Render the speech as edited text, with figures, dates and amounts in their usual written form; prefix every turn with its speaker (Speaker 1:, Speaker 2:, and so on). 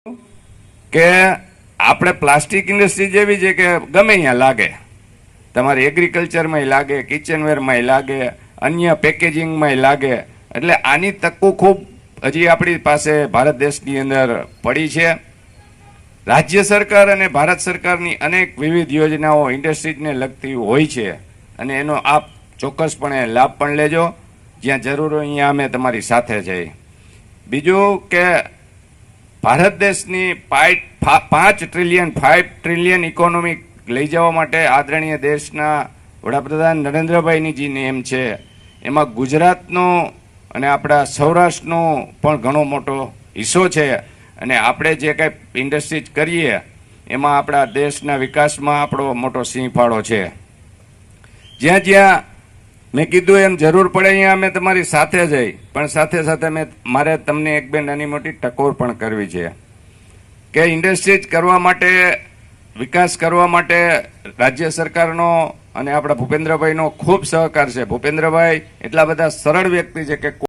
Speaker 1: કે આપણે plastic industry જેવી છે કે ગમે અહીંયા લાગે, તમારે એગ્રીકલ્ચરમાં લાગે, કિચનવેરમાં લાગે, અન્ય પેકેજિંગમાં લાગે. એટલે આની તકો ખૂબ હજી આપણી પાસે ભારત દેશની અંદર પડી છે. રાજ્ય સરકાર અને ભારત સરકારની અનેક વિવિધ યોજનાઓ ઇન્ડસ્ટ્રીઝને લગતી હોય છે અને એનો આપ ચોક્કસપણે લાભ પણ લેજો. જ્યાં જરૂર હોય અહીંયા અમે તમારી સાથે છીએ. બીજું કે ભારત દેશની 5 ટ્રિલિયન ઇકોનોમી લઈ જવા માટે આદરણીય દેશના વડાપ્રધાન નરેન્દ્રભાઈની જે નેમ છે એમાં ગુજરાતનો અને આપણા સૌરાષ્ટ્રનો પણ ઘણો મોટો હિસ્સો છે. અને આપણે જે કંઈ ઇન્ડસ્ટ્રીઝ કરીએ એમાં આપણા દેશના વિકાસમાં આપણો મોટો સિંહ ફાળો છે. જ્યાં જ્યાં મેં કીધું એમ જરૂર પડે અહીંયા અમે તમારી સાથે જઈ, પણ સાથે સાથે મારે તમને એક બે નાની મોટી ટકોર પણ કરવી છે કે ઇન્ડસ્ટ્રીઝ કરવા માટે, વિકાસ કરવા માટે રાજ્ય સરકારનો અને આપણા ભૂપેન્દ્રભાઈનો ખૂબ સહકાર છે. ભૂપેન્દ્રભાઈ એટલા બધા સરળ વ્યક્તિ છે કે